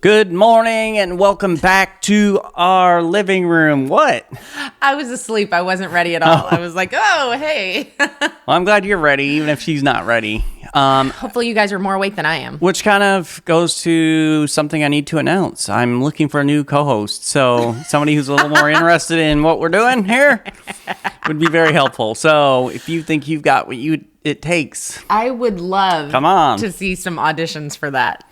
Good morning and welcome back to our living room. What? I was asleep. I wasn't ready at all. I was like, oh, hey. Well, I'm glad you're ready, even if she's not ready. Hopefully you guys are more awake than I am. Which kind of goes to something I need to announce. I'm looking for a new co-host. So somebody who's a little more interested in what we're doing here would be very helpful. So if you think you've got what it takes. I would love to see some auditions for that.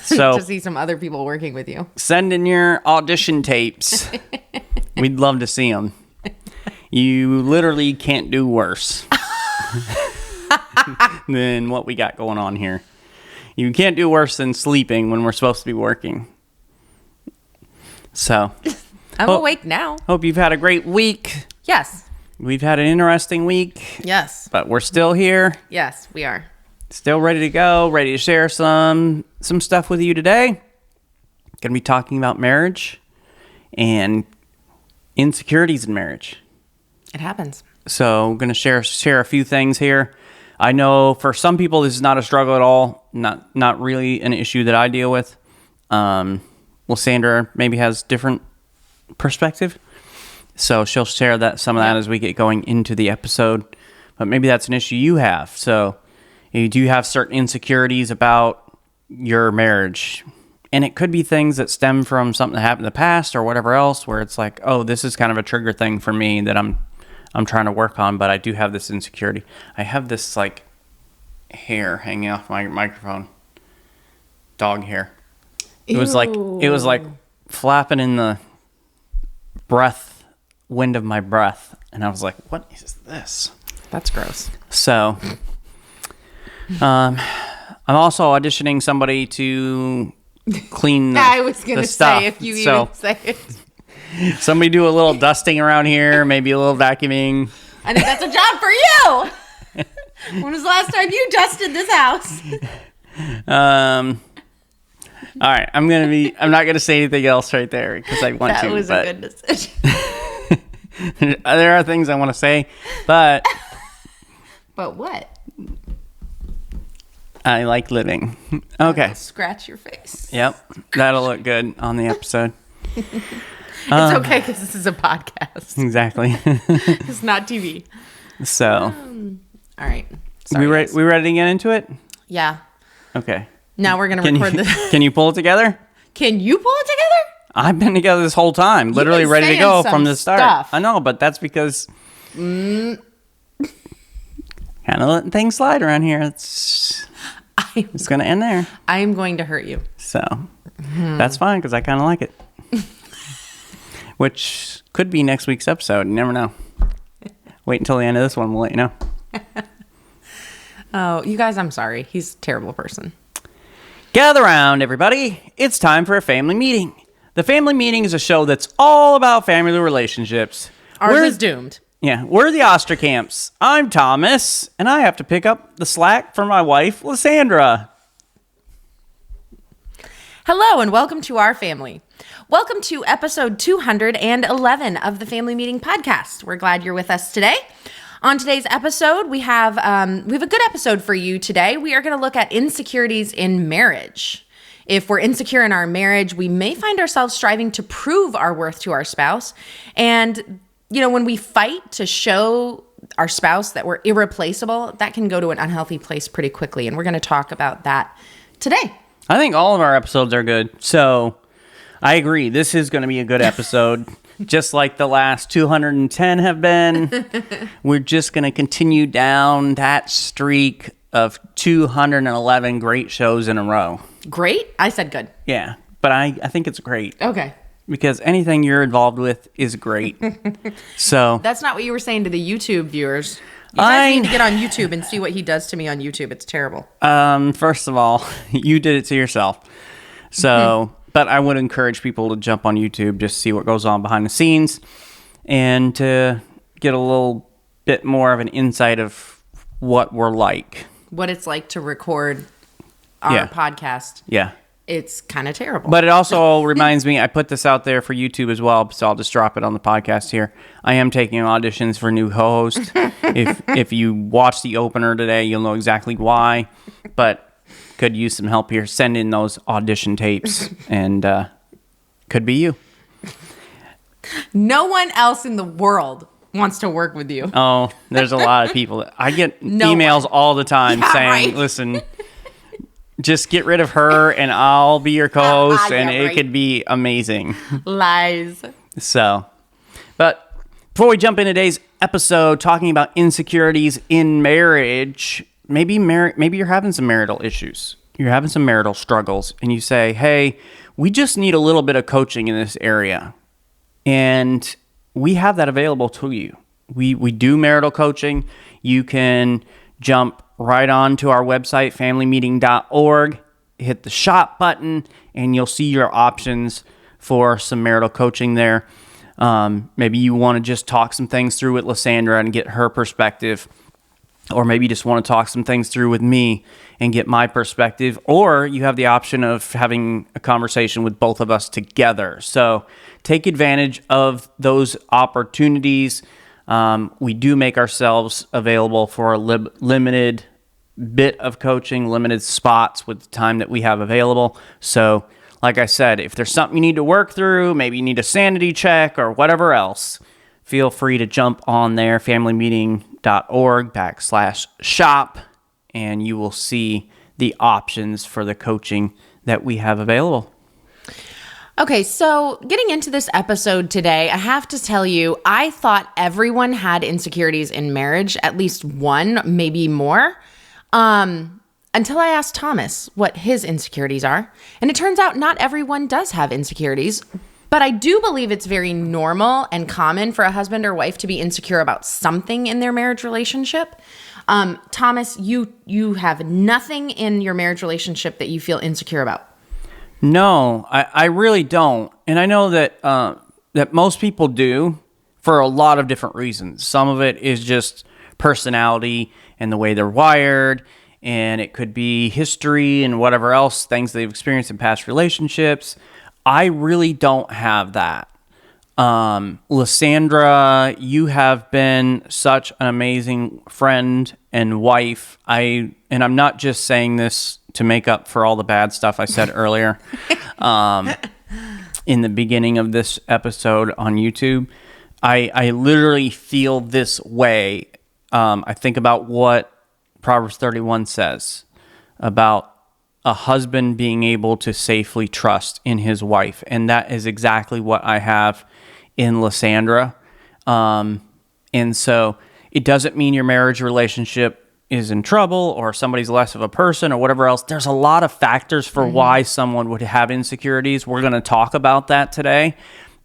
So, to see some other people working with you. Send in your audition tapes. We'd love to see them. You literally can't do worse than what we got going on here. You can't do worse than sleeping when we're supposed to be working. So, I'm awake now. Hope you've had a great week. Yes. We've had an interesting week. Yes. But we're still here. Yes, we are. Still ready to go, ready to share some stuff with you today. Going to be talking about marriage and insecurities in marriage. It happens. So I'm going to share a few things here. I know for some people this is not a struggle at all, not really an issue that I deal with. Lysandra maybe has different perspective, so she'll share some of that as we get going into the episode. But maybe that's an issue you have. So you do have certain insecurities about your marriage. And it could be things that stem from something that happened in the past or whatever else, where it's like, oh, this is kind of a trigger thing for me that I'm trying to work on, but I do have this insecurity. I have this like hair hanging off my microphone. Dog hair. It was like flapping in the wind of my breath. And I was like, what is this? That's gross. So I'm also auditioning somebody to clean I was going to say, if you even say it. Somebody do a little dusting around here, maybe a little vacuuming. I think that's a job for you. When was the last time you dusted this house? All right, I'm not going to say anything else right there because I want to. That was a good decision. There are things I want to say, but... But what? I like living. Okay. Scratch your face. Yep. That'll look good on the episode. It's okay because this is a podcast. Exactly. It's not TV. So. All right. Sorry, we ready to get into it? Yeah. Okay. Now we're going to record this. Can you pull it together? Can you pull it together? I've been together this whole time. Literally ready to go from the start. Stuff. I know, but that's because... kind of letting things slide around here. It's going to end there. I'm going to hurt you. So, that's fine because I kind of like it. Which could be next week's episode. You never know. Wait until the end of this one. We'll let you know. Oh, you guys, I'm sorry. He's a terrible person. Gather around, everybody. It's time for a family meeting. The family meeting is a show that's all about family relationships. Ours is doomed. Yeah, we're the Osterkamps. I'm Thomas, and I have to pick up the slack for my wife, Lysandra. Hello, and welcome to our family. Welcome to episode 211 of the Family Meeting Podcast. We're glad you're with us today. On today's episode, we have a good episode for you today. We are going to look at insecurities in marriage. If we're insecure in our marriage, we may find ourselves striving to prove our worth to our spouse. And when we fight to show our spouse that we're irreplaceable, that can go to an unhealthy place pretty quickly. And we're going to talk about that today. I think all of our episodes are good. So I agree. This is going to be a good episode. Just like the last 210 have been. We're just going to continue down that streak of 211 great shows in a row. Great? I said good. Yeah, but I think it's great. Okay. Because anything you're involved with is great. So that's not what you were saying to the YouTube viewers. You guys need to get on YouTube and see what he does to me on YouTube. It's terrible. First of all, you did it to yourself. So, but I would encourage people to jump on YouTube, just see what goes on behind the scenes, and to get a little bit more of an insight of what we're like. What it's like to record our podcast. Yeah. It's kind of terrible. But it also reminds me, I put this out there for YouTube as well, so I'll just drop it on the podcast here. I am taking auditions for new co-host. If you watch the opener today, you'll know exactly why. But could use some help here, send in those audition tapes, and could be you. No one else in the world wants to work with you. Oh, there's a lot of people. I get No emails one. all the time saying, right. listen, just get rid of her and I'll be your co-host, Yeah, and it right. could be amazing. Lies. So, but before we jump into today's episode talking about insecurities in marriage, maybe you're having some marital issues. You're having some marital struggles, and you say, hey, we just need a little bit of coaching in this area. And we have that available to you. We do marital coaching. You can jump right on to our website, familymeeting.org, hit the shop button, and you'll see your options for some marital coaching there. Maybe you want to just talk some things through with Lysandra and get her perspective. Or maybe you just want to talk some things through with me and get my perspective. Or you have the option of having a conversation with both of us together. So take advantage of those opportunities. We do make ourselves available for a limited bit of coaching, limited spots with the time that we have available. So like I said, if there's something you need to work through, maybe you need a sanity check or whatever else, feel free to jump on there, familymeeting.org/shop, and you will see the options for the coaching that we have available. Okay, so getting into this episode today, I have to tell you, I thought everyone had insecurities in marriage, at least one, maybe more, until I asked Thomas what his insecurities are. And it turns out not everyone does have insecurities, but I do believe it's very normal and common for a husband or wife to be insecure about something in their marriage relationship. Thomas, you have nothing in your marriage relationship that you feel insecure about. No, I really don't. And I know that that most people do for a lot of different reasons. Some of it is just personality and the way they're wired, and it could be history and whatever else, things they've experienced in past relationships. I really don't have that. Lysandra, you have been such an amazing friend and wife. I'm not just saying this to make up for all the bad stuff I said earlier in the beginning of this episode on YouTube. I literally feel this way. I think about what Proverbs 31 says about a husband being able to safely trust in his wife. And that is exactly what I have in Lysandra. And so it doesn't mean your marriage relationship is in trouble or somebody's less of a person or whatever else. There's a lot of factors for why someone would have insecurities. We're going to talk about that today.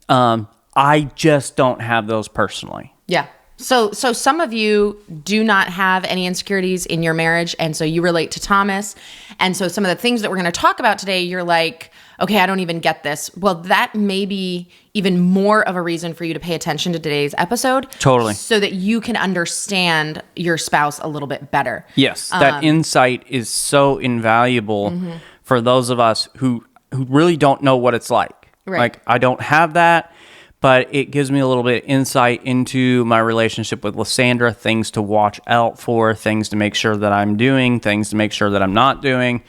I just don't have those personally. Yeah. So some of you do not have any insecurities in your marriage, and so you relate to Thomas. And so some of the things that we're going to talk about today, you're like, okay, I don't even get this. Well, that may be even more of a reason for you to pay attention to today's episode. Totally. So that you can understand your spouse a little bit better. Yes, that insight is so invaluable for those of us who really don't know what it's like. Right. Like, I don't have that, but it gives me a little bit of insight into my relationship with Lysandra, things to watch out for, things to make sure that I'm doing, things to make sure that I'm not doing.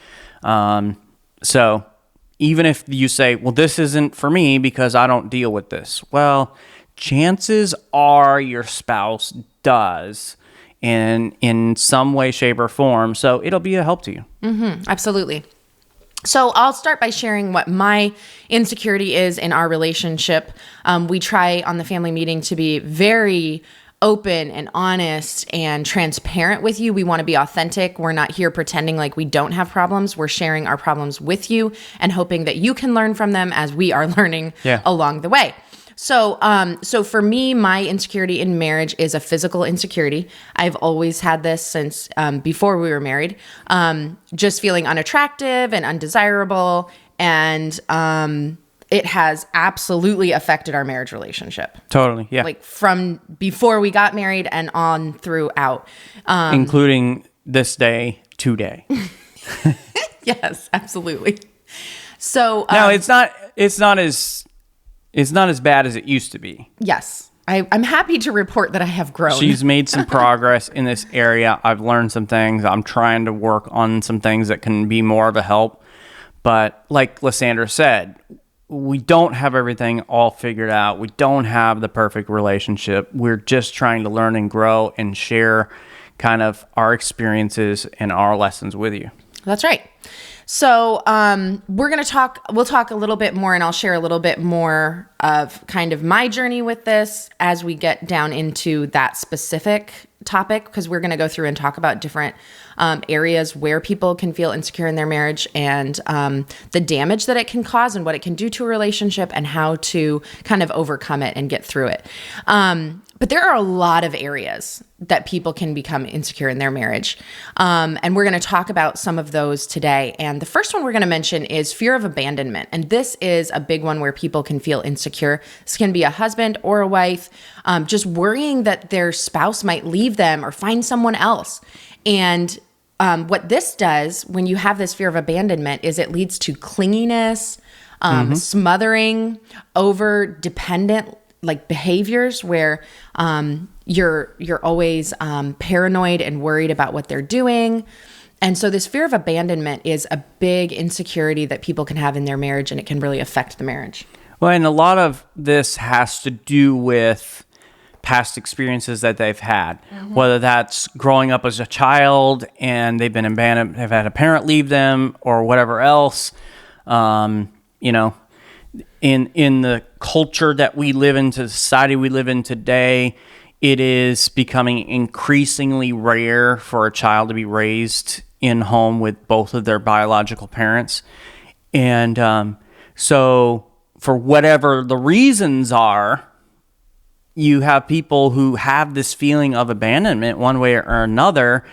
So even if you say, well, this isn't for me because I don't deal with this. Well, chances are your spouse does in some way, shape, or form. So it'll be a help to you. Absolutely. So I'll start by sharing what my insecurity is in our relationship. We try on the family meeting to be very open and honest and transparent with you. We want to be authentic. We're not here pretending like we don't have problems. We're sharing our problems with you and hoping that you can learn from them as we are learning along the way. So for me, my insecurity in marriage is a physical insecurity. I've always had this since before we were married. Just feeling unattractive and undesirable, and it has absolutely affected our marriage relationship. Totally, yeah. Like from before we got married and on throughout. Including this day, today. Yes, absolutely. So No, it's not as bad as it used to be. yes, I'm happy to report that I have grown. She's made some progress in this area. I've learned some things. I'm trying to work on some things that can be more of a help. But like Lysandra said, we don't have everything all figured out. We don't have the perfect relationship. We're just trying to learn and grow and share kind of our experiences and our lessons with you. That's right. So we'll talk a little bit more, and I'll share a little bit more of kind of my journey with this as we get down into that specific topic, because we're going to go through and talk about different areas where people can feel insecure in their marriage, and the damage that it can cause and what it can do to a relationship, and how to kind of overcome it and get through it. But there are a lot of areas that people can become insecure in their marriage. And we're going to talk about some of those today. And the first one we're going to mention is fear of abandonment. And this is a big one where people can feel insecure. This can be a husband or a wife, just worrying that their spouse might leave them or find someone else. And what this does when you have this fear of abandonment is it leads to clinginess, smothering, over dependent like behaviors where you're always paranoid and worried about what they're doing. And so this fear of abandonment is a big insecurity that people can have in their marriage, and it can really affect the marriage. Well, and a lot of this has to do with past experiences that they've had, whether that's growing up as a child and they've been abandoned, have had a parent leave them, or whatever else. In the culture that we live in, the society we live in today, it is becoming increasingly rare for a child to be raised in home with both of their biological parents. And so for whatever the reasons are, you have people who have this feeling of abandonment one way or another.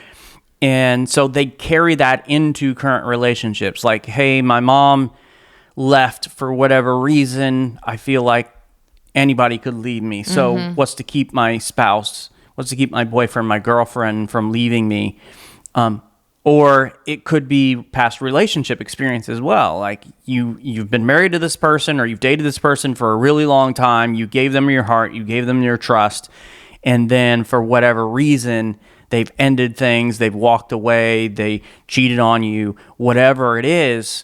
And so they carry that into current relationships. Like, hey, my mom left for whatever reason. I feel like anybody could leave me. So what's to keep my spouse, what's to keep my boyfriend, my girlfriend from leaving me? Or it could be past relationship experience as well. Like you've been married to this person, or you've dated this person for a really long time. You gave them your heart, you gave them your trust. And then for whatever reason, they've ended things, they've walked away, they cheated on you, whatever it is.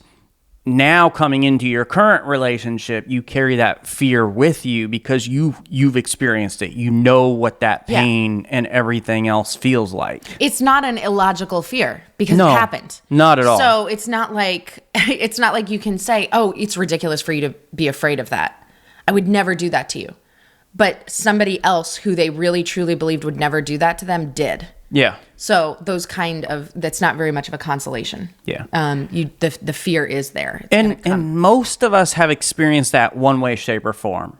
Now coming into your current relationship, you carry that fear with you because you've experienced it. You know what that pain and everything else feels like. It's not an illogical fear because it happened. Not at all. So it's not like you can say, "Oh, it's ridiculous for you to be afraid of that. I would never do that to you." But somebody else who they really truly believed would never do that to them did. Yeah. So that's not very much of a consolation. Yeah. The fear is there. And most of us have experienced that one way, shape, or form.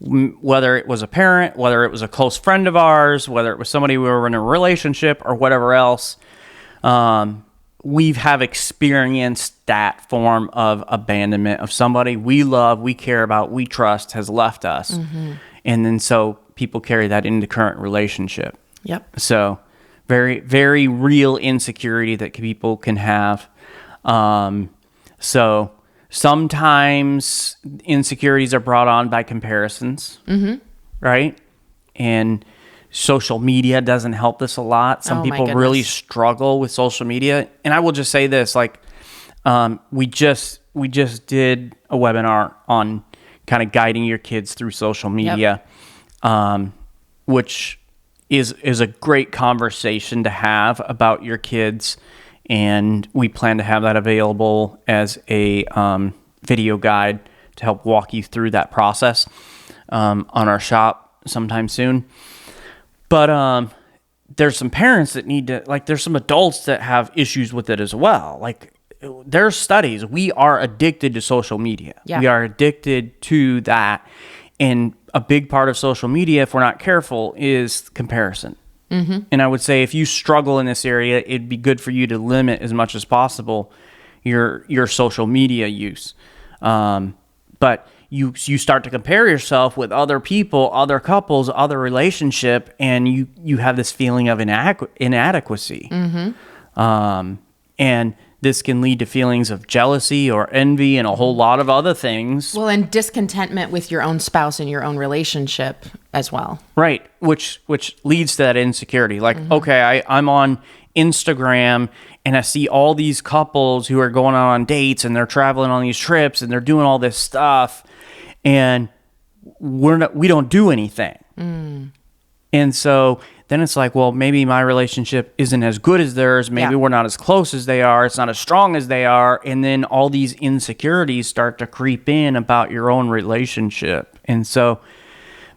Whether it was a parent, whether it was a close friend of ours, whether it was somebody we were in a relationship or whatever else, we have experienced that form of abandonment of somebody we love, we care about, we trust has left us. And then so people carry that into current relationship. Yep. So very, very real insecurity that people can have. So sometimes insecurities are brought on by comparisons, right? And social media doesn't help this a lot. Some people really struggle with social media. And I will just say this, like, we just did a webinar on kind of guiding your kids through social media, which is a great conversation to have about your kids, and we plan to have that available as a video guide to help walk you through that process on our shop sometime soon. But there's some parents that need to, like, there's some adults that have issues with it as well. Like, there's studies. We are addicted to social media. Yeah. We are addicted to that. And a big part of social media, if we're not careful, is comparison. And I would say if you struggle in this area, it'd be good for you to limit as much as possible your social media use. But you start to compare yourself with other people, other couples, other relationship, and you have this feeling of inadequacy. And this can lead to feelings of jealousy or envy and a whole lot of other things. Well, and discontentment with your own spouse and your own relationship as well. Right, which leads to that insecurity. Like, okay, I'm on Instagram and I see all these couples who are going on dates and they're traveling on these trips and they're doing all this stuff, and we don't do anything. And so then it's like, well, maybe my relationship isn't as good as theirs. Maybe we're not as close as they are. It's not as strong as they are. And then all these insecurities start to creep in about your own relationship. And so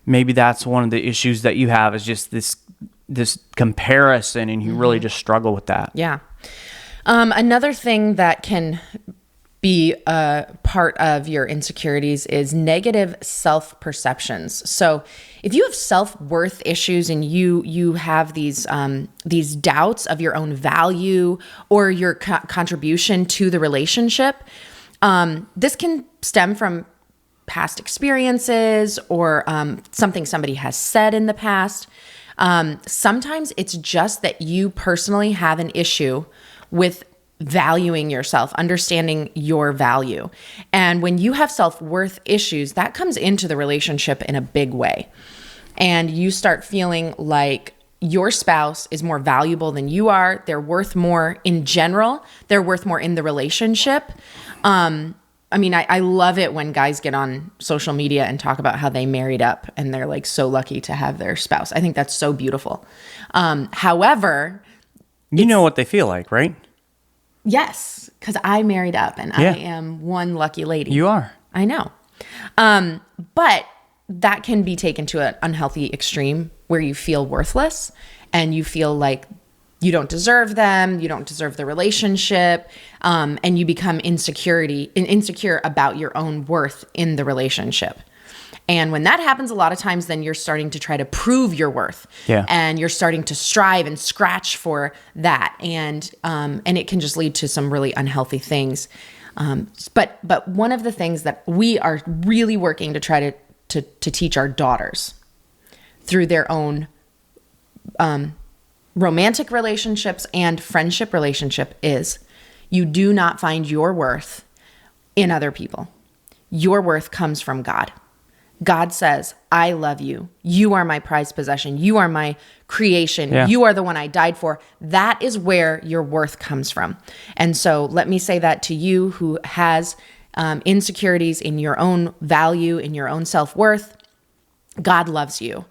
maybe that's one of the issues that you have, is just this comparison, and you really just struggle with that. Yeah. Another thing that can be a part of your insecurities is negative self-perceptions. So if you have self-worth issues and you have these doubts of your own value or your contribution to the relationship, this can stem from past experiences or something somebody has said in the past. Sometimes it's just that you personally have an issue with valuing yourself, understanding your value. And when you have self-worth issues, that comes into the relationship in a big way. And you start feeling like your spouse is more valuable than you are. They're worth more in general. They're worth more in the relationship. I mean, I love it when guys get on social media and talk about how they married up and they're like so lucky to have their spouse. I think that's so beautiful. However, you know what they feel like, right? Yes, because I married up and I am one lucky lady. You are. I know. But that can be taken to an unhealthy extreme where you feel worthless and you feel like you don't deserve them, you don't deserve the relationship, and you become insecure about your own worth in the relationship. And when that happens, a lot of times then you're starting to try to prove your worth. Yeah. And you're starting to strive and scratch for that. And it can just lead to some really unhealthy things. But one of the things that we are really working to try to teach our daughters through their own romantic relationships and friendship relationship is you do not find your worth in other people. Your worth comes from God. God says, I love you. You are my prized possession. You are my creation. Yeah. You are the one I died for. That is where your worth comes from. And so let me say that to you who has insecurities in your own value, in your own self-worth. God loves you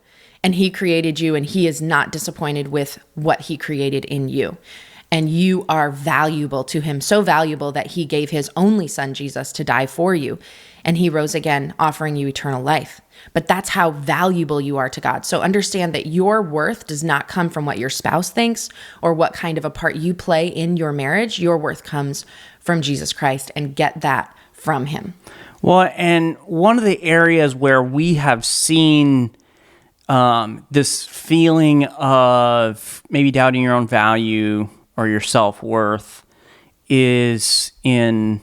and he created you, and he is not disappointed with what he created in you. And you are valuable to him, so valuable that he gave his only son, Jesus, to die for you. And he rose again, offering you eternal life. But that's how valuable you are to God. So understand that your worth does not come from what your spouse thinks or what kind of a part you play in your marriage. Your worth comes from Jesus Christ, and get that from him. Well, and one of the areas where we have seen this feeling of maybe doubting your own value or your self-worth is in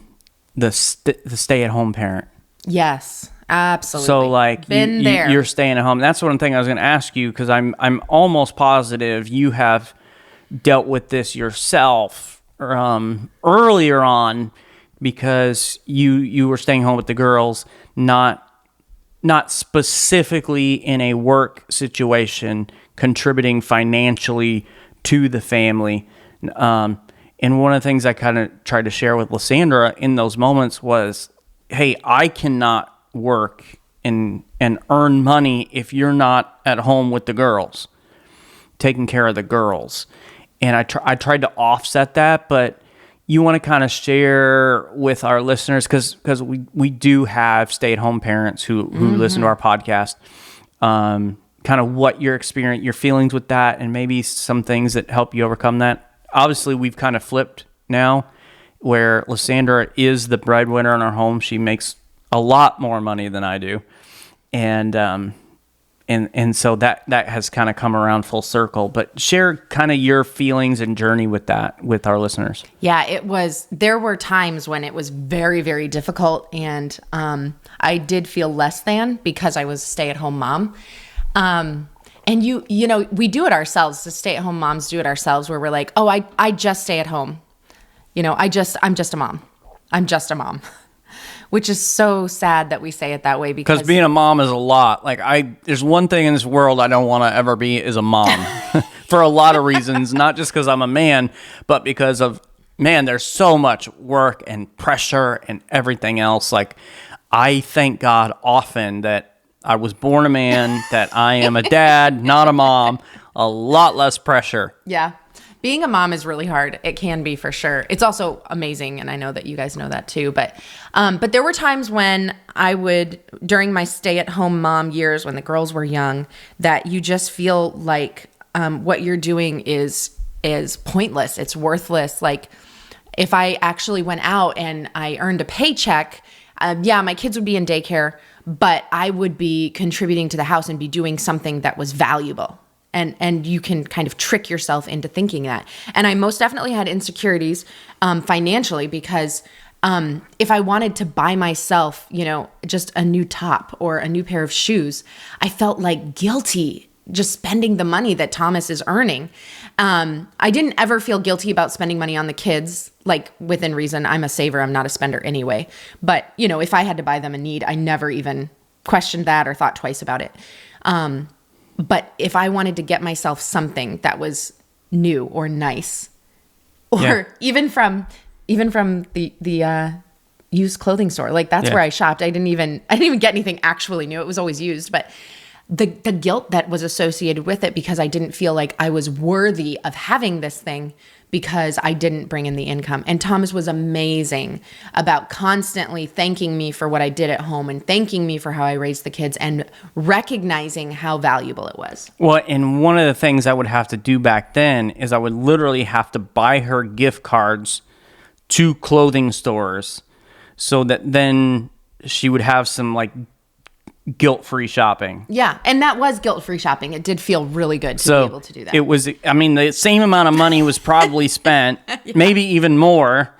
the stay-at-home parent. Yes, absolutely. So like you're staying at home. That's one thing I was going to ask you, because I'm almost positive you have dealt with this yourself earlier on, because you were staying home with the girls, not specifically in a work situation, contributing financially to the family. And one of the things I kind of tried to share with Lysandra in those moments was, hey, I cannot work and earn money if you're not at home with the girls, taking care of the girls. And I tried to offset that, but you want to kind of share with our listeners, because we do have stay-at-home parents who listen to our podcast, kind of what your experience, your feelings with that, and maybe some things that help you overcome that. Obviously, we've kind of flipped now, where Lysandra is the breadwinner in our home. She makes a lot more money than I do, and so that has kind of come around full circle. But share kind of your feelings and journey with that with our listeners. Yeah, there were times when it was very, very difficult, and I did feel less than because I was a stay-at-home mom. And you know, we do it ourselves. The stay-at-home moms do it ourselves, where we're like, oh, I just stay at home. I'm just a mom. I'm just a mom. Which is so sad that we say it that way because being a mom is a lot. Like there's one thing in this world I don't want to ever be is a mom for a lot of reasons, not just because I'm a man, but because of, man, there's so much work and pressure and everything else. Like I thank God often that I was born a man, that I am a dad, not a mom, a lot less pressure. Yeah. Being a mom is really hard. It can be for sure. It's also amazing, and I know that you guys know that too. But there were times when I would, during my stay-at-home mom years, when the girls were young, that you just feel like what you're doing is pointless. It's worthless. Like if I actually went out and I earned a paycheck, my kids would be in daycare, but I would be contributing to the house and be doing something that was valuable. And you can kind of trick yourself into thinking that. And I most definitely had insecurities financially because if I wanted to buy myself, just a new top or a new pair of shoes, I felt like guilty just spending the money that Thomas is earning. I didn't ever feel guilty about spending money on the kids, like within reason. I'm a saver. I'm not a spender anyway. But, if I had to buy them a need, I never even questioned that or thought twice about it. But if I wanted to get myself something that was new or nice, or even from the used clothing store, like that's where I shopped. I didn't even get anything actually new. It was always used, but the guilt that was associated with it because I didn't feel like I was worthy of having this thing because I didn't bring in the income. And Thomas was amazing about constantly thanking me for what I did at home and thanking me for how I raised the kids and recognizing how valuable it was. Well, and one of the things I would have to do back then is I would literally have to buy her gift cards to clothing stores so that then she would have some like guilt-free shopping. Yeah, and that was guilt-free shopping. It did feel really good to be able to do that. It was, the same amount of money was probably spent, maybe even more.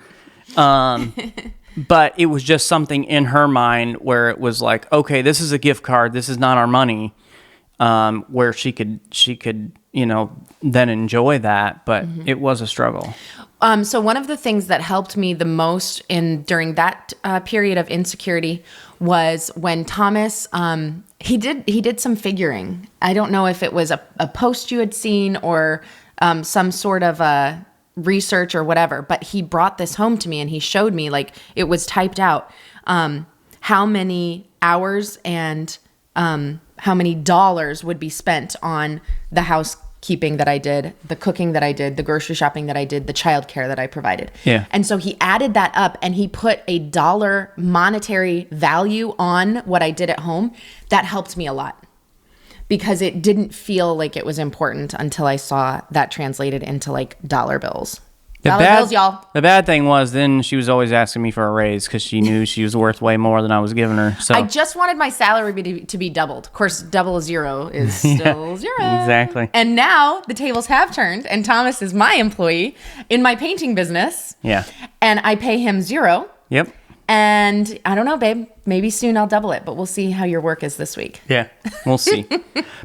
But it was just something in her mind where it was like, okay, this is a gift card. This is not our money. Where she could, then enjoy that. But it was a struggle. So one of the things that helped me the most during that period of insecurity was when Thomas, he did some figuring. I don't know if it was a post you had seen or some sort of a research or whatever, but he brought this home to me and he showed me, like it was typed out, how many hours and how many dollars would be spent on the housekeeping that I did, the cooking that I did, the grocery shopping that I did, the childcare that I provided. Yeah. And so he added that up and he put a dollar monetary value on what I did at home. That helped me a lot because it didn't feel like it was important until I saw that translated into like dollar bills. Bills, y'all. The bad thing was then she was always asking me for a raise because she knew she was worth way more than I was giving her. So I just wanted my salary to be doubled. Of course, double zero is still zero. Exactly. And now the tables have turned and Thomas is my employee in my painting business. Yeah. And I pay him zero. Yep. And I don't know, babe. Maybe soon I'll double it, but we'll see how your work is this week. Yeah, we'll see.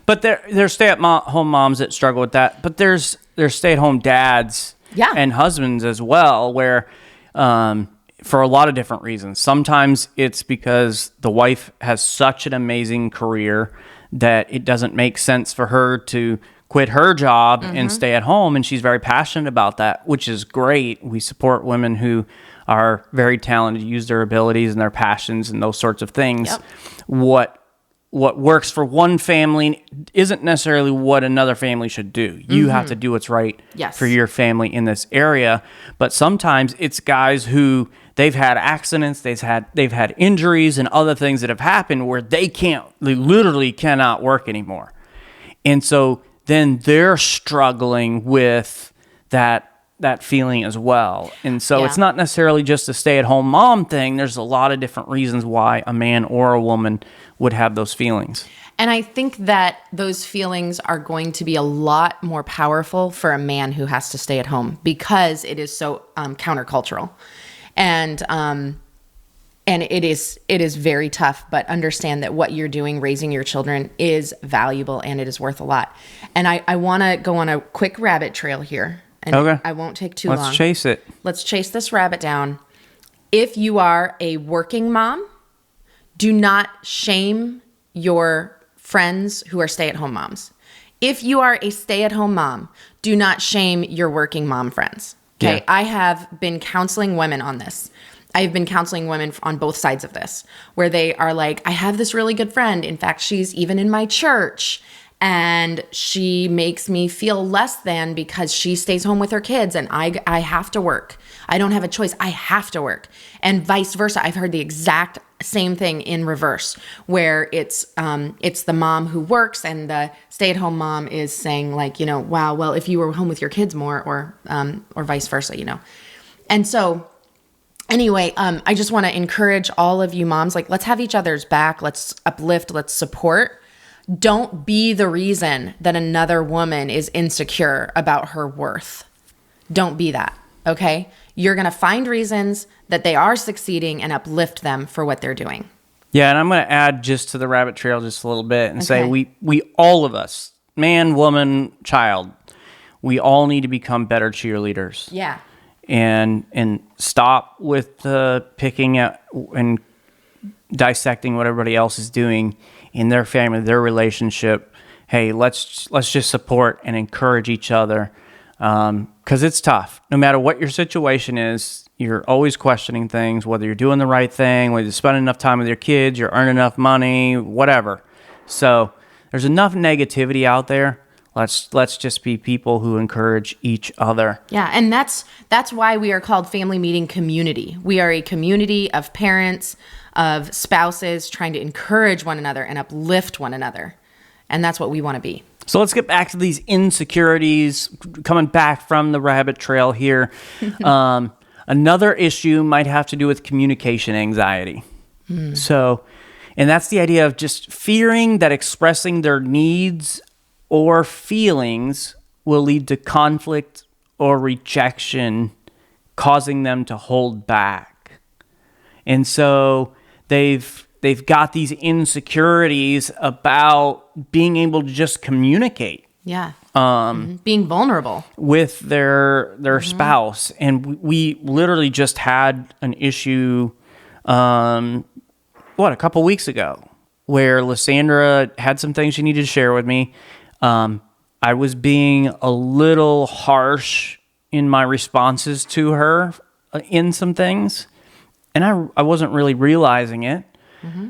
But there's stay-at-home moms that struggle with that. But there's stay-at-home dads and husbands as well, where for a lot of different reasons. Sometimes it's because the wife has such an amazing career that it doesn't make sense for her to quit her job and stay at home, and she's very passionate about that, which is great. We support women who are very talented, use their abilities and their passions and those sorts of things. Yep. What works for one family isn't necessarily what another family should do. You have to do what's right for your family in this area. But sometimes it's guys who they've had accidents, they've had injuries and other things that have happened where they literally cannot work anymore. And so then they're struggling with that feeling as well. And so it's not necessarily just a stay-at-home mom thing. There's a lot of different reasons why a man or a woman would have those feelings. And I think that those feelings are going to be a lot more powerful for a man who has to stay at home because it is so countercultural. And it is very tough, but understand that what you're doing, raising your children, is valuable and it is worth a lot. And I want to go on a quick rabbit trail here. And Okay. I won't take too long. Let's chase it. Let's chase this rabbit down. If you are a working mom, do not shame your friends who are stay-at-home moms. If you are a stay-at-home mom, do not shame your working mom friends. Okay. Yeah. I have been counseling women on this. I've been counseling women on both sides of this, where they are like, I have this really good friend. In fact, she's even in my church, and she makes me feel less than because she stays home with her kids and I have to work. I don't have a choice. I have to work. And vice versa. I've heard the exact same thing in reverse, where it's the mom who works and the stay-at-home mom is saying like, you know, wow, well, if you were home with your kids more, or vice versa, you know. And so anyway, I just want to encourage all of you moms, like, let's have each other's back. Let's uplift, let's support. Don't be the reason that another woman is insecure about her worth. Don't be that, okay? You're going to find reasons that they are succeeding and uplift them for what they're doing. Yeah, and I'm going to add just to the rabbit trail just a little bit and say Okay. we all of us, man, woman, child, we all need to become better cheerleaders. Yeah. And stop with the picking at and dissecting what everybody else is doing in their family, their relationship. Hey, let's just support and encourage each other, because it's tough. No matter what your situation is, you're always questioning things, whether you're doing the right thing, whether you're spending enough time with your kids, you're earning enough money, whatever. So there's enough negativity out there. Let's just be people who encourage each other. Yeah, and that's why we are called Family Meeting Community. We are a community of parents, of spouses trying to encourage one another and uplift one another. And that's what we want to be. So let's get back to these insecurities, coming back from the rabbit trail here. Another issue might have to do with communication anxiety. So, and that's the idea of just fearing that expressing their needs or feelings will lead to conflict or rejection, causing them to hold back. And so they've got these insecurities about being able to just communicate. Yeah. Being vulnerable With their spouse. And we literally just had an issue, a couple weeks ago, where Lysandra had some things she needed to share with me. I was being a little harsh in my responses to her in some things, and I wasn't really realizing it.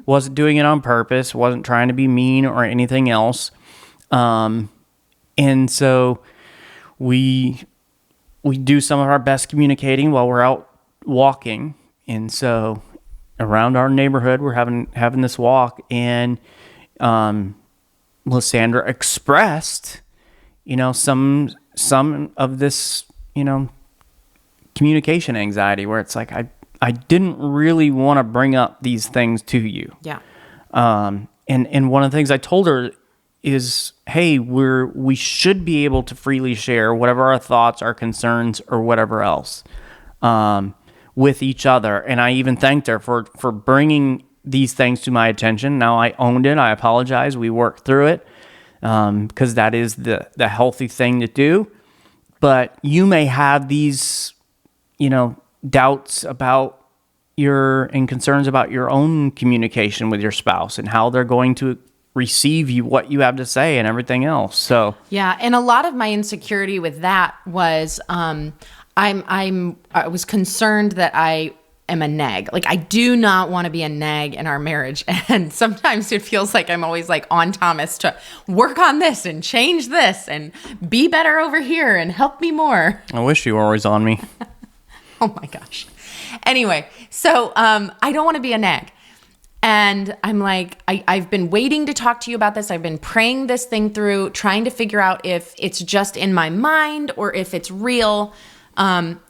Wasn't doing it on purpose, wasn't trying to be mean or anything else. And so we do some of our best communicating while we're out walking. And so around our neighborhood, we're having this walk, and Lysandra expressed, some of this, communication anxiety, where it's like, I didn't really want to bring up these things to you. Yeah. And one of the things I told her is, hey, we should be able to freely share whatever our thoughts, our concerns, or whatever else, with each other. And I even thanked her for bringing these things to my attention. Now I owned it. I apologize. We worked through it, because that is the healthy thing to do. But you may have these, doubts about and concerns about your own communication with your spouse and how they're going to receive what you have to say and everything else. So yeah, and a lot of my insecurity with that was I was concerned that I am a nag. Like, I do not want to be a nag in our marriage. And sometimes it feels like I'm always like on Thomas to work on this and change this and be better over here and help me more. I wish you were always on me. Oh my gosh. Anyway, so I don't want to be a nag. And I'm like, I've been waiting to talk to you about this. I've been praying this thing through, trying to figure out if it's just in my mind or if it's real. Am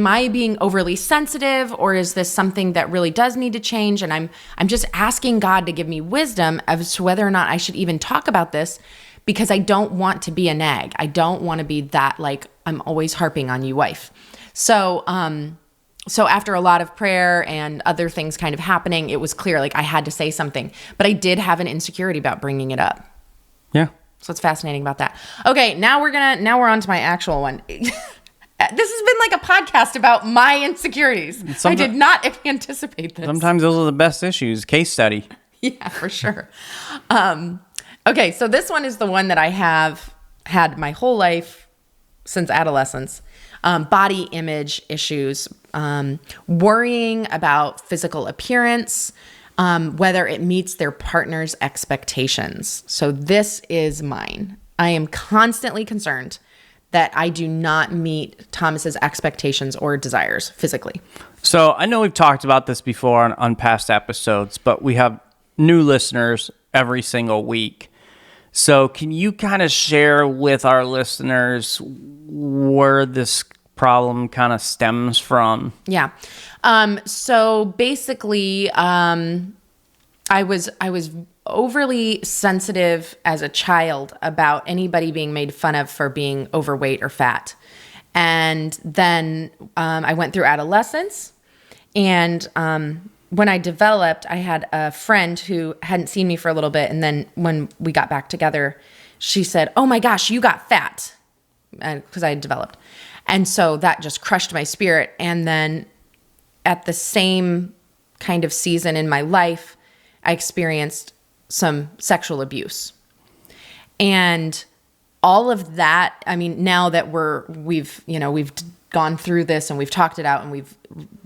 I being overly sensitive, or is this something that really does need to change? And I'm just asking God to give me wisdom as to whether or not I should even talk about this, because I don't want to be a nag. I don't want to be that, like, I'm always harping on you wife. So after a lot of prayer and other things kind of happening, it was clear, like, I had to say something, but I did have an insecurity about bringing it up. Yeah. So it's fascinating about that. Okay. Now we're on to my actual one. that. This has been like a podcast about my insecurities. I did not anticipate this. Sometimes those are the best issues. Case study. Yeah, for sure. Okay, so this one is the one that I have had my whole life since adolescence. Body image issues, worrying about physical appearance, whether it meets their partner's expectations. So this is mine. I am constantly concerned that I do not meet Thomas's expectations or desires physically. So I know we've talked about this before on past episodes, but we have new listeners every single week. So can you kind of share with our listeners where this problem kind of stems from? Yeah. So basically, I was overly sensitive as a child about anybody being made fun of for being overweight or fat. And then I went through adolescence, and when I developed, I had a friend who hadn't seen me for a little bit. And then when we got back together, she said, "Oh my gosh, you got fat," because I had developed. And so that just crushed my spirit. And then at the same kind of season in my life, I experienced some sexual abuse. And all of that, I mean, now that we've gone through this and we've talked it out and we've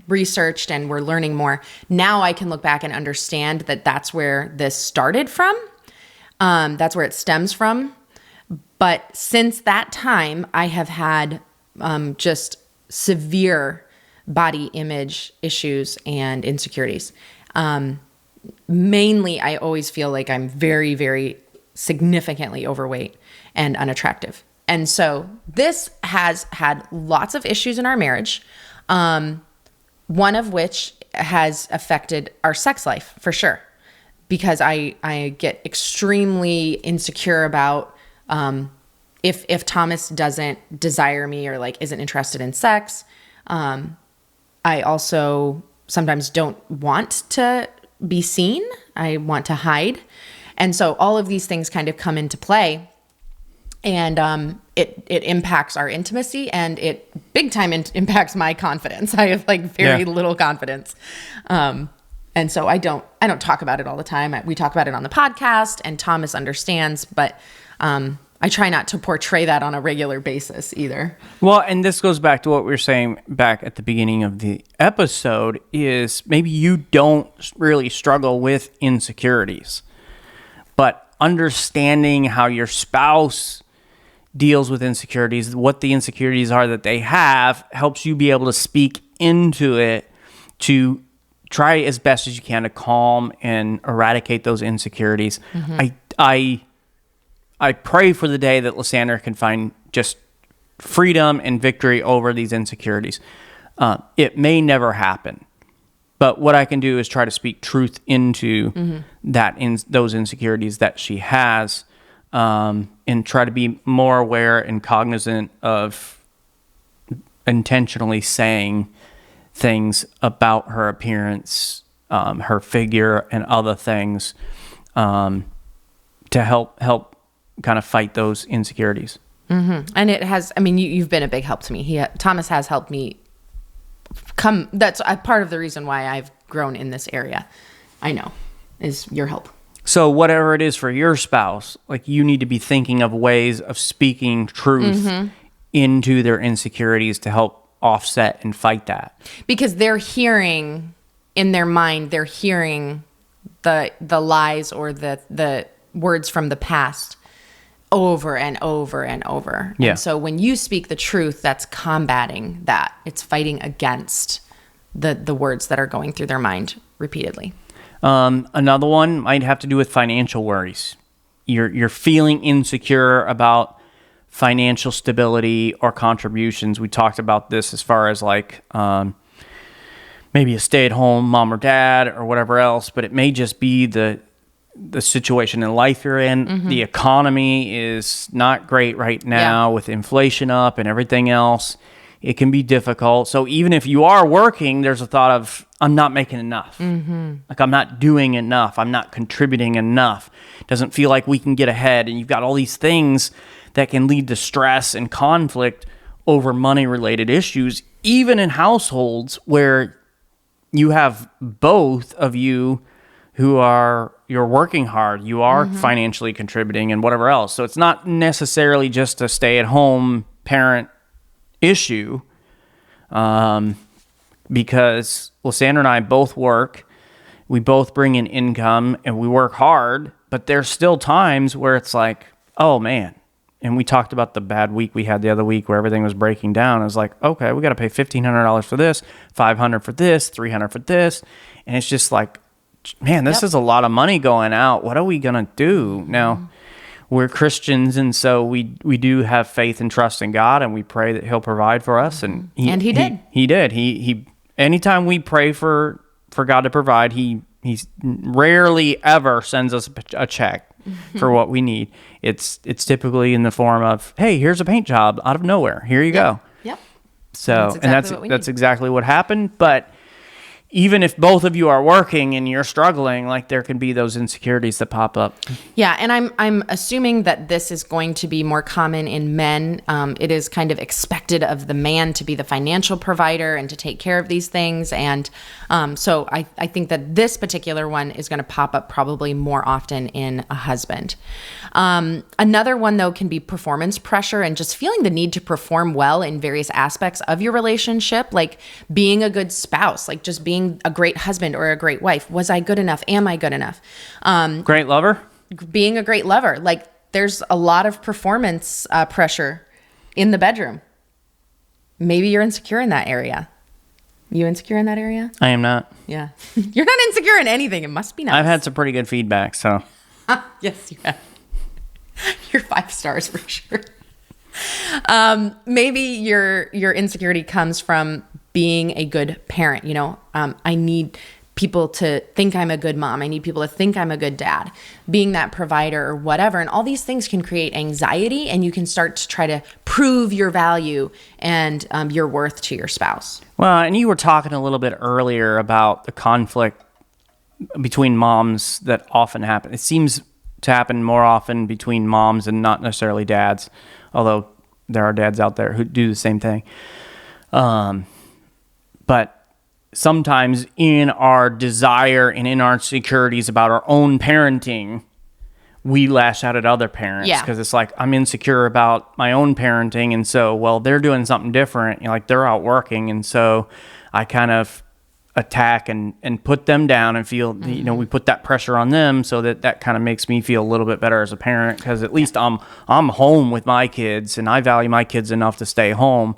researched and we're learning more, now I can look back and understand that that's where this started from. That's where it stems from. But since that time, I have had just severe body image issues and insecurities. Mainly, I always feel like I'm very, very significantly overweight and unattractive. And so this has had lots of issues in our marriage, one of which has affected our sex life for sure, because I get extremely insecure about if Thomas doesn't desire me or like isn't interested in sex. I also sometimes don't want to be seen. I want to hide. And so all of these things kind of come into play, and it impacts our intimacy, and it big time impacts my confidence. I have like very little confidence. And so I don't talk about it all the time. We talk about it on the podcast, and Thomas understands, but I try not to portray that on a regular basis either. Well, and this goes back to what we were saying back at the beginning of the episode, is maybe you don't really struggle with insecurities, but understanding how your spouse deals with insecurities, what the insecurities are that they have, helps you be able to speak into it to try as best as you can to calm and eradicate those insecurities. Mm-hmm. I pray for the day that Lysandra can find just freedom and victory over these insecurities. It may never happen, but what I can do is try to speak truth into those insecurities that she has, and try to be more aware and cognizant of intentionally saying things about her appearance, her figure, and other things, to help kind of fight those insecurities. Mm-hmm. And it has, I mean, you've been a big help to me. Thomas has helped me come. That's a part of the reason why I've grown in this area. I know, is your help. So whatever it is for your spouse, like, you need to be thinking of ways of speaking truth into their insecurities to help offset and fight that. Because they're hearing in their mind, they're hearing the lies or the words from the past over and over and over. Yeah. And so when you speak the truth, that's combating that. It's fighting against the words that are going through their mind repeatedly. Another one might have to do with financial worries. You're feeling insecure about financial stability or contributions. We talked about this as far as like maybe a stay-at-home mom or dad or whatever else, but it may just be the situation in life you're in. Mm-hmm. The economy is not great right now with inflation up and everything else. It can be difficult. So even if you are working, there's a thought of, I'm not making enough. Mm-hmm. Like, I'm not doing enough. I'm not contributing enough. It doesn't feel like we can get ahead. And you've got all these things that can lead to stress and conflict over money related issues, even in households where you have both of you you're working hard, you are financially contributing and whatever else. So it's not necessarily just a stay-at-home parent issue, because Lysandra and I both work, we both bring in income, and we work hard, but there's still times where it's like, oh man. And we talked about the bad week we had the other week where everything was breaking down. It's like, okay, we got to pay $1,500 for this, $500 for this, $300 for this. And it's just like, man, this is a lot of money going out. What are we going to do? Now, we're Christians, and so we do have faith and trust in God, and we pray that He'll provide for us. And He did. He did. He anytime we pray for God to provide, He rarely ever sends us a check for what we need. It's typically in the form of, hey, here's a paint job out of nowhere. Here you go. Yep. So, that's exactly what happened. But even if both of you are working and you're struggling, like there can be those insecurities that pop up. Yeah, and I'm assuming that this is going to be more common in men. It is kind of expected of the man to be the financial provider and to take care of these things. And so I think that this particular one is going to pop up probably more often in a husband. Another one, though, can be performance pressure and just feeling the need to perform well in various aspects of your relationship, like being a good spouse, like just being a great husband or a great wife. Was I good enough? Am I good enough? Great lover? Being a great lover. Like there's a lot of performance pressure in the bedroom. Maybe you're insecure in that area. You insecure in that area? I am not. Yeah. You're not insecure in anything. It must be nice. I've had some pretty good feedback, so. Yes, you have. You're 5 stars for sure. Maybe your insecurity comes from being a good parent. You know, I need people to think I'm a good mom. I need people to think I'm a good dad, being that provider or whatever. And all these things can create anxiety, and you can start to try to prove your value and your worth to your spouse. Well, and you were talking a little bit earlier about the conflict between moms that often happen. It seems to happen more often between moms and not necessarily dads, although there are dads out there who do the same thing. But sometimes in our desire and in our insecurities about our own parenting, we lash out at other parents because it's like, I'm insecure about my own parenting. And so, well, they're doing something different. You know, like they're out working. And so I kind of attack and put them down and feel, you know, we put that pressure on them so that kind of makes me feel a little bit better as a parent, because at least I'm home with my kids and I value my kids enough to stay home.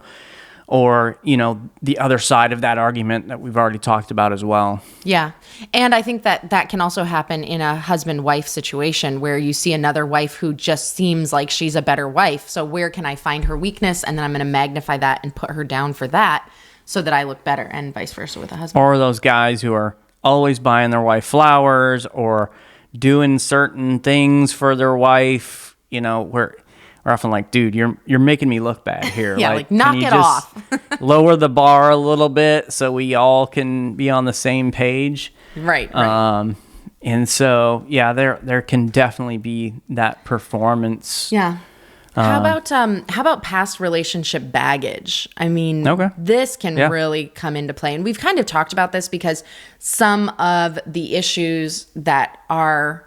Or, you know, the other side of that argument that we've already talked about as well. Yeah. And I think that can also happen in a husband-wife situation where you see another wife who just seems like she's a better wife. So where can I find her weakness? And then I'm going to magnify that and put her down for that so that I look better, and vice versa with a husband. Or those guys who are always buying their wife flowers or doing certain things for their wife, you know, where we're often like, dude, you're making me look bad here. Yeah, like knock it off. Lower the bar a little bit so we all can be on the same page. Right. And so, yeah, there can definitely be that performance. Yeah. How about past relationship baggage? I mean, this can really come into play. And we've kind of talked about this because some of the issues that are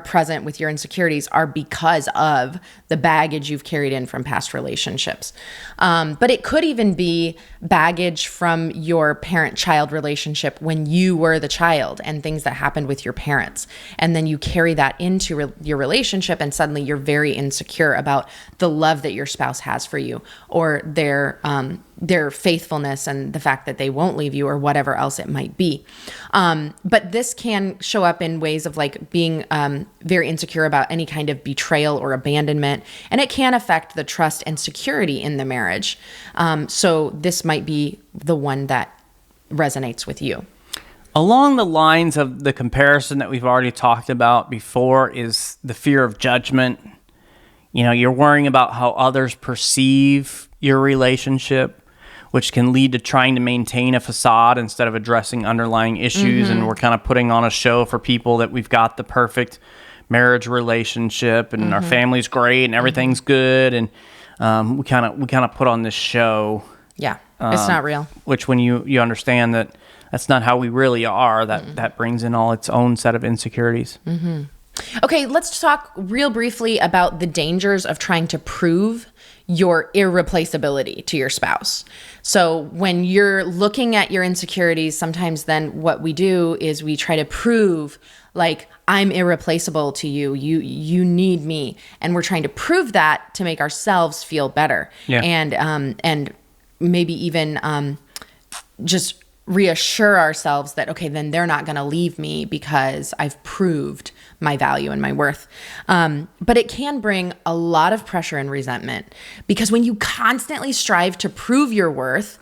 present with your insecurities are because of the baggage you've carried in from past relationships. But it could even be baggage from your parent-child relationship when you were the child and things that happened with your parents. And then you carry that into your relationship, and suddenly you're very insecure about the love that your spouse has for you, or their faithfulness and the fact that they won't leave you, or whatever else it might be. But this can show up in ways of like being very insecure about any kind of betrayal or abandonment, and it can affect the trust and security in the marriage. So this might be the one that resonates with you. Along the lines of the comparison that we've already talked about before is the fear of judgment. You know, you're worrying about how others perceive your relationship, which can lead to trying to maintain a facade instead of addressing underlying issues. And we're kind of putting on a show for people that we've got the perfect marriage relationship and our family's great and everything's good. And we kind of put on this show. Yeah, it's not real. Which when you understand that that's not how we really are, that brings in all its own set of insecurities. Mm-hmm. Okay, let's talk real briefly about the dangers of trying to prove your irreplaceability to your spouse. So when you're looking at your insecurities, sometimes then what we do is we try to prove like, I'm irreplaceable to you. You need me. And we're trying to prove that to make ourselves feel better. Yeah. And maybe even just reassure ourselves that, okay, then they're not going to leave me because I've proved my value and my worth. But it can bring a lot of pressure and resentment, because when you constantly strive to prove your worth,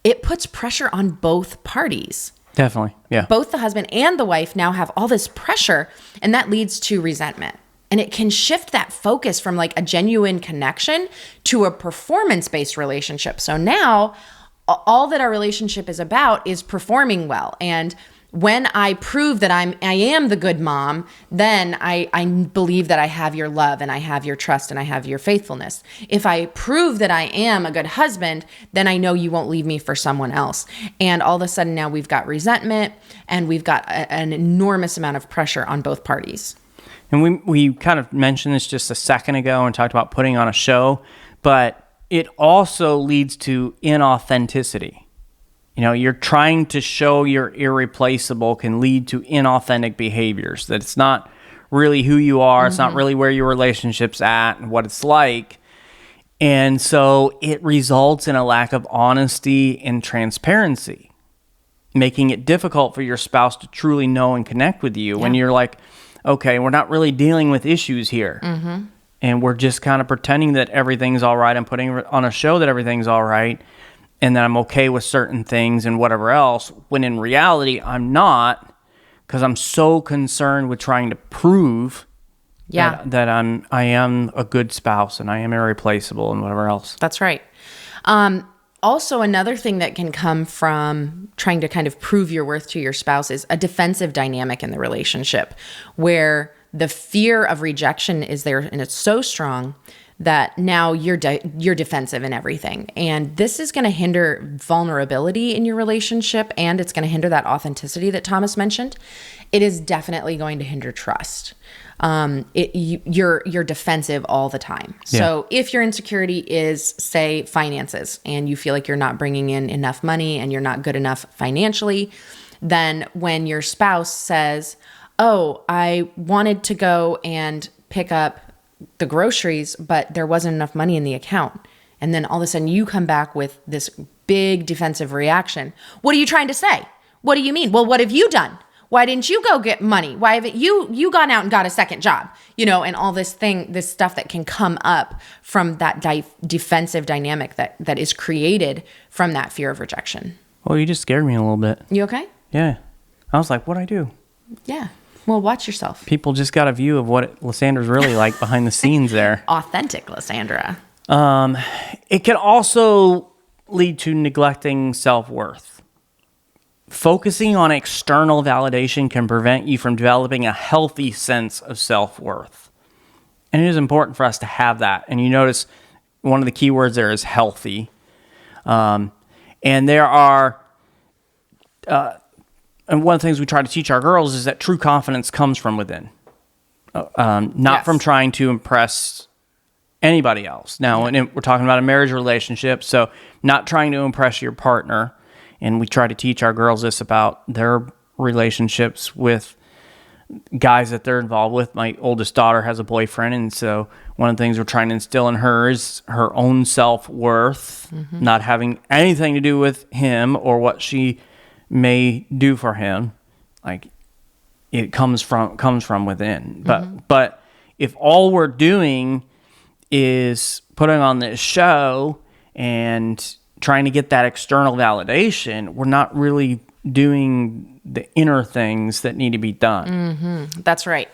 it puts pressure on both parties. Definitely. Yeah. Both the husband and the wife now have all this pressure, and that leads to resentment. And it can shift that focus from like a genuine connection to a performance-based relationship. So now all that our relationship is about is performing well. And when I prove that I am the good mom, then I believe that I have your love and I have your trust and I have your faithfulness. If I prove that I am a good husband, then I know you won't leave me for someone else. And all of a sudden now we've got resentment and we've got an enormous amount of pressure on both parties. And we kind of mentioned this just a second ago and talked about putting on a show, but it also leads to inauthenticity. You know, you're trying to show you're irreplaceable can lead to inauthentic behaviors, that it's not really who you are. Mm-hmm. It's not really where your relationship's at and what it's like. And so it results in a lack of honesty and transparency, making it difficult for your spouse to truly know and connect with you when you're like, okay, we're not really dealing with issues here. Mm-hmm. And we're just kind of pretending that everything's all right. I'm putting on a show that everything's all right and that I'm okay with certain things and whatever else, when in reality, I'm not, because I'm so concerned with trying to prove that I am a good spouse and I am irreplaceable and whatever else. That's right. Also, another thing that can come from trying to kind of prove your worth to your spouse is a defensive dynamic in the relationship, where the fear of rejection is there and it's so strong that now you're defensive in everything. And this is going to hinder vulnerability in your relationship, and it's going to hinder that authenticity that Thomas mentioned. It is definitely going to hinder trust. You're defensive all the time. Yeah. So if your insecurity is, say, finances, and you feel like you're not bringing in enough money and you're not good enough financially, then when your spouse says, oh, I wanted to go and pick up the groceries, but there wasn't enough money in the account. And then all of a sudden you come back with this big defensive reaction. What are you trying to say? What do you mean? Well, what have you done? Why didn't you go get money? Why haven't you gone out and got a second job? You know, and all this stuff that can come up from that defensive dynamic that is created from that fear of rejection. Well, you just scared me a little bit. You okay? Yeah. I was like, what'd I do? Yeah. Well, watch yourself. People just got a view of what Lysandra's really like behind the scenes there. Authentic Lysandra. It can also lead to neglecting self-worth. Focusing on external validation can prevent you from developing a healthy sense of self-worth. And it is important for us to have that. And you notice one of the key words there is healthy. And there are... And one of the things we try to teach our girls is that true confidence comes from within, not from trying to impress anybody else. Now, and we're talking about a marriage relationship, so not trying to impress your partner. And we try to teach our girls this about their relationships with guys that they're involved with. My oldest daughter has a boyfriend, and so one of the things we're trying to instill in her is her own self-worth, not having anything to do with him or what she may do for him. Like, it comes from within. But if all we're doing is putting on this show and trying to get that external validation, we're not really doing the inner things that need to be done. That's right.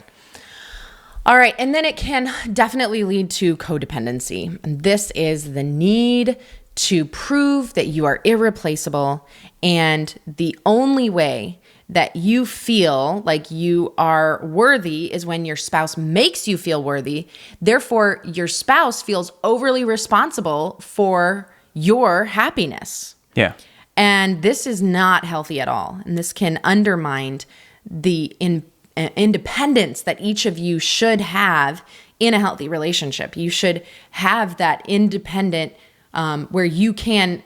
All right. And then it can definitely lead to codependency. And this is the need to prove that you are irreplaceable. And the only way that you feel like you are worthy is when your spouse makes you feel worthy. Therefore, your spouse feels overly responsible for your happiness. Yeah. And this is not healthy at all. And this can undermine the independence that each of you should have in a healthy relationship. You should have that independent where you can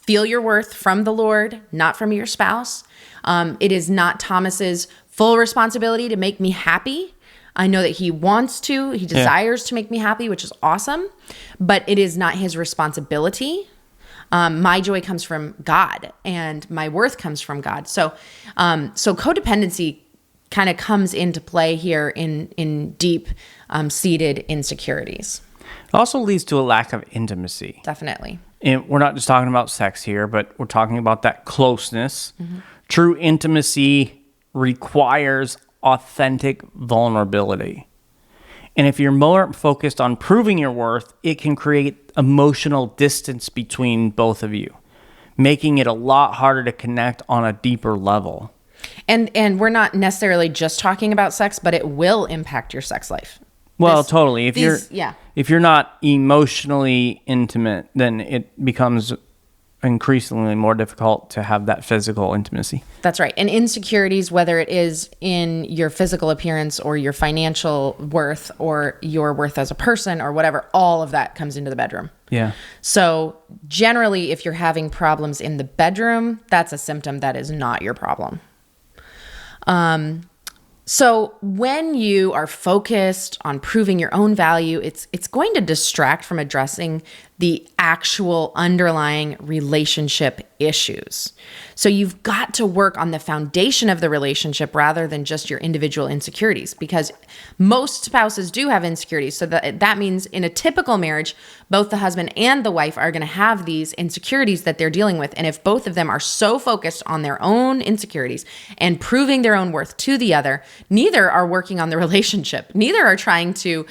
feel your worth from the Lord, not from your spouse. It is not Thomas's full responsibility to make me happy. I know that he wants to, he desires to make me happy, which is awesome, but it is not his responsibility. My joy comes from God and my worth comes from God. So codependency kind of comes into play here in deep seated insecurities. It also leads to a lack of intimacy. Definitely. And we're not just talking about sex here, but we're talking about that closeness. True intimacy requires authentic vulnerability. And if you're more focused on proving your worth, it can create emotional distance between both of you, making it a lot harder to connect on a deeper level. And we're not necessarily just talking about sex, but it will impact your sex life. Well, totally. If you're not emotionally intimate, then it becomes increasingly more difficult to have that physical intimacy. That's right. And insecurities, whether it is in your physical appearance or your financial worth or your worth as a person or whatever, all of that comes into the bedroom. Yeah. So generally, if you're having problems in the bedroom, that's a symptom that is not your problem. So when you are focused on proving your own value, it's going to distract from addressing the actual underlying relationship issues. So you've got to work on the foundation of the relationship rather than just your individual insecurities, because most spouses do have insecurities. So that means in a typical marriage, both the husband and the wife are going to have these insecurities that they're dealing with. And if both of them are so focused on their own insecurities and proving their own worth to the other, neither are working on the relationship. Neither are trying to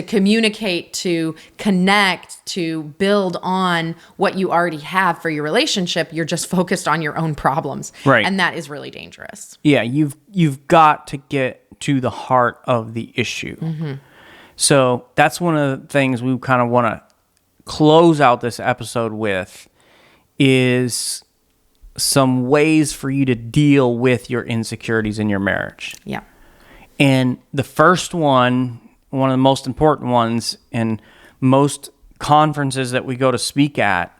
communicate, to connect, to build on what you already have for your relationship. You're just focused on your own problems. Right. And that is really dangerous. Yeah, you've got to get to the heart of the issue. So that's one of the things we kind of want to close out this episode with, is some ways for you to deal with your insecurities in your marriage. Yeah. And the first one of the most important ones, and most conferences that we go to speak at,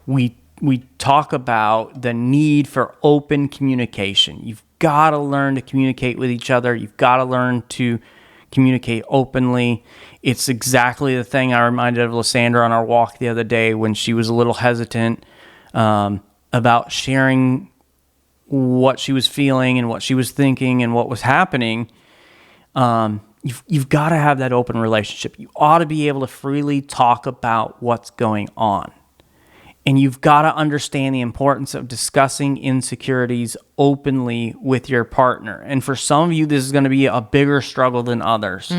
we talk about the need for open communication. You've got to learn to communicate with each other. You've got to learn to communicate openly. It's exactly the thing I reminded of Lysandra on our walk the other day when she was a little hesitant about sharing what she was feeling and what she was thinking and what was happening. You've got to have that open relationship. You ought to be able to freely talk about what's going on. And you've got to understand the importance of discussing insecurities openly with your partner. And for some of you, this is going to be a bigger struggle than others,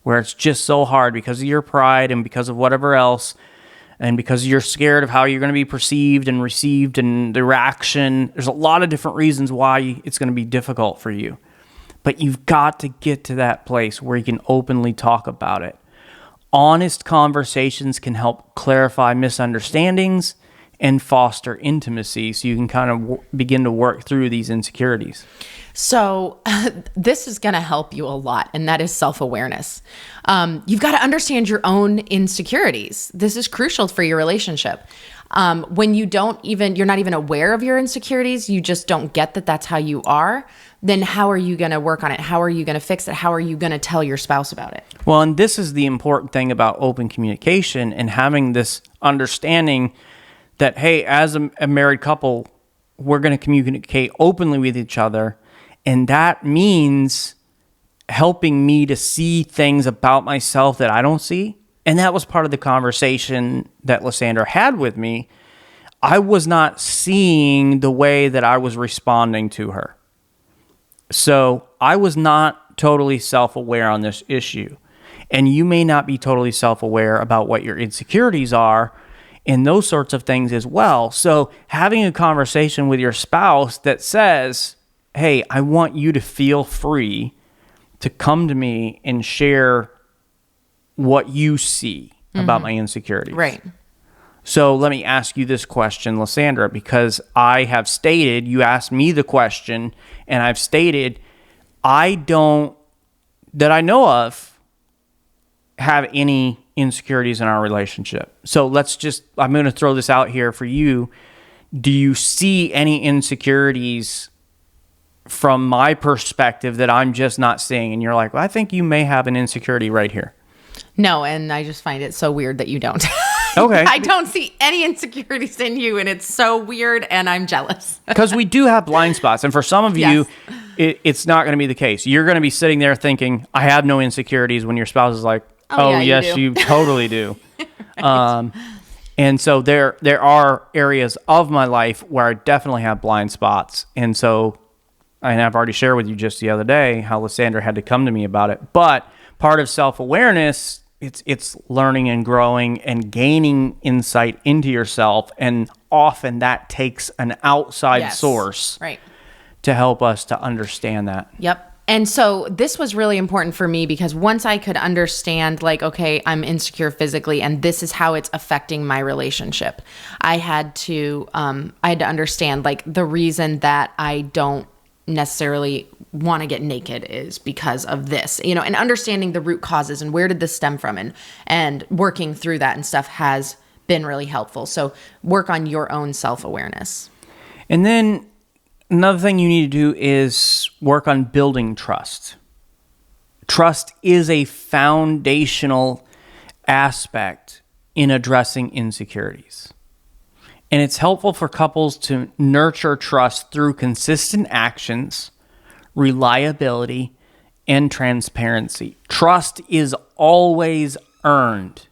where it's just so hard because of your pride and because of whatever else, and because you're scared of how you're going to be perceived and received and the reaction. There's a lot of different reasons why it's going to be difficult for you. But you've got to get to that place where you can openly talk about it. Honest conversations can help clarify misunderstandings and foster intimacy, so you can kind of begin to work through these insecurities. So this is going to help you a lot, and that is self-awareness. You've got to understand your own insecurities. This is crucial for your relationship. When you're not even aware of your insecurities, you just don't get that that's how you are, then how are you going to work on it? How are you going to fix it? How are you going to tell your spouse about it? Well, and this is the important thing about open communication and having this understanding that, hey, as a married couple, we're going to communicate openly with each other. And that means helping me to see things about myself that I don't see. And that was part of the conversation that Lysandra had with me. I was not seeing the way that I was responding to her. So I was not totally self-aware on this issue. And you may not be totally self-aware about what your insecurities are. and those sorts of things as well. So having a conversation with your spouse that says, hey, I want you to feel free to come to me and share what you see about my insecurities. Right. So let me ask you this question, Lysandra, because I have stated, you asked me the question, and I've stated, I don't, that I know of, have any insecurities in our relationship. So I'm going to throw this out here for you. Do you see any insecurities from my perspective that I'm just not seeing? And you're like, well, I think you may have an insecurity right here. No, and I just find it so weird that you don't. Okay. I don't see any insecurities in you, and it's so weird, and I'm jealous. Because we do have blind spots. And for some of you, Yes. it's not going to be the case. You're going to be sitting there thinking, I have no insecurities, when your spouse is like, oh yeah, yes, you you do." totally do. And so there are areas of my life where I definitely have blind spots. And I've already shared with you just the other day how Lysandra had to come to me about it. But part of self-awareness, it's learning and growing and gaining insight into yourself, and often that takes an outside source Right. to help us to understand that. Yep. And so this was really important for me because once I could understand, like, okay, I'm insecure physically and this is how it's affecting my relationship, I had to understand, like, the reason that I don't necessarily want to get naked is because of this, and understanding the root causes and where did this stem from, and working through that and stuff has been really helpful. So work on your own self-awareness. And then another thing you need to do is work on building trust. Trust is a foundational aspect in addressing insecurities. And it's helpful for couples to nurture trust through consistent actions, reliability, and transparency. Trust is always earned.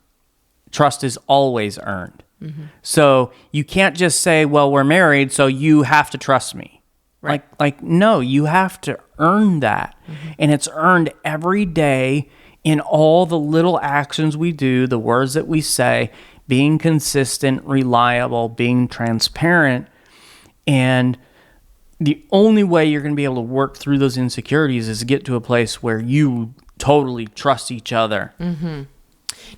Trust is always earned. Mm-hmm. So you can't just say, well, we're married, so you have to trust me. Right. Like no, you have to earn that. Mm-hmm. And it's earned every day in all the little actions we do, the words that we say, being consistent, reliable, being transparent. And the only way you're going to be able to work through those insecurities is to get to a place where you totally trust each other. Mm-hmm.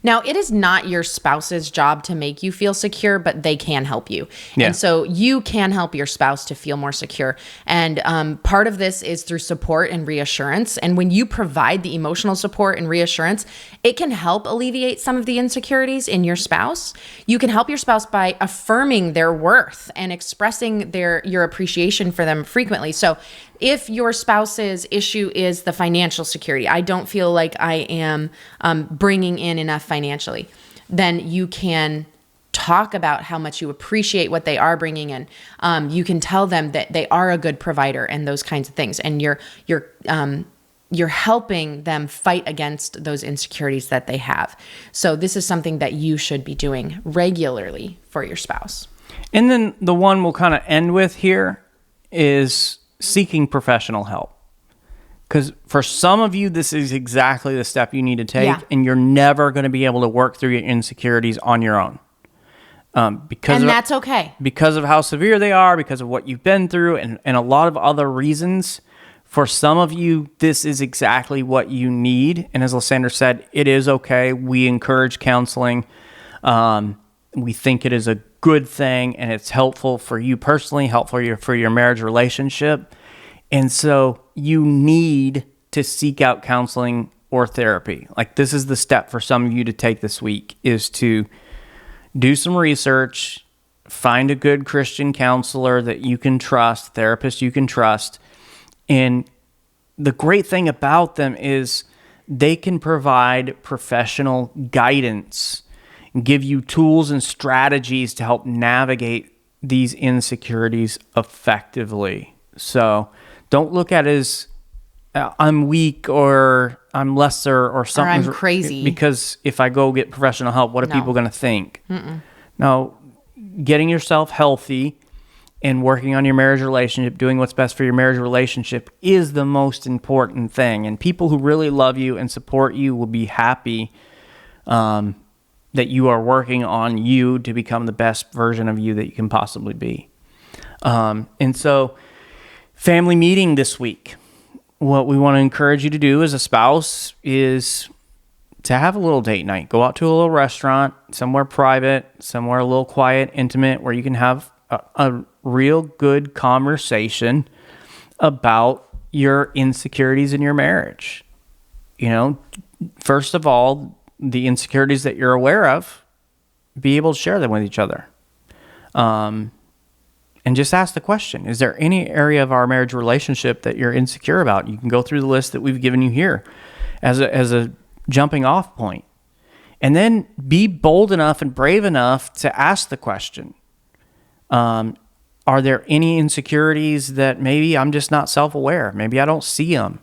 Now, it is not your spouse's job to make you feel secure, but they can help you. Yeah. And so you can help your spouse to feel more secure. And part of this is through support and reassurance. And when you provide the emotional support and reassurance, it can help alleviate some of the insecurities in your spouse. You can help your spouse by affirming their worth and expressing your appreciation for them frequently. So if your spouse's issue is the financial security, I don't feel like I am bringing in enough financially, then you can talk about how much you appreciate what they are bringing in. You can tell them that they are a good provider and those kinds of things. And you're helping them fight against those insecurities that they have. So this is something that you should be doing regularly for your spouse. And then the one we'll kind of end with here is seeking professional help. Because for some of you, this is exactly the step you need to take, and you're never going to be able to work through your insecurities on your own. That's okay. Because of how severe they are, because of what you've been through, and a lot of other reasons. For some of you, this is exactly what you need. And as Lysandra said, it is okay. We encourage counseling. We think it is a good thing, and it's helpful for you personally, helpful for your marriage relationship. And so you need to seek out counseling or therapy. Like, this is the step for some of you to take this week, is to do some research, find a good Christian counselor that you can trust, therapist you can trust. And the great thing about them is they can provide professional guidance and give you tools and strategies to help navigate these insecurities effectively. So don't look at it as I'm weak or I'm lesser or something. Or I'm crazy. Because if I go get professional help, what are people going to think? No, getting yourself healthy and working on your marriage relationship, doing what's best for your marriage relationship is the most important thing. And people who really love you and support you will be happy that you are working on you to become the best version of you that you can possibly be. And so family meeting this week, what we want to encourage you to do as a spouse is to have a little date night. Go out to a little restaurant, somewhere private, somewhere a little quiet, intimate, where you can have a real good conversation about your insecurities in your marriage. You know, first of all, the insecurities that you're aware of, be able to share them with each other. And just ask the question, is there any area of our marriage relationship that you're insecure about? You can go through the list that we've given you here as a jumping off point. And then be bold enough and brave enough to ask the question, are there any insecurities that maybe I'm just not self-aware? Maybe I don't see them.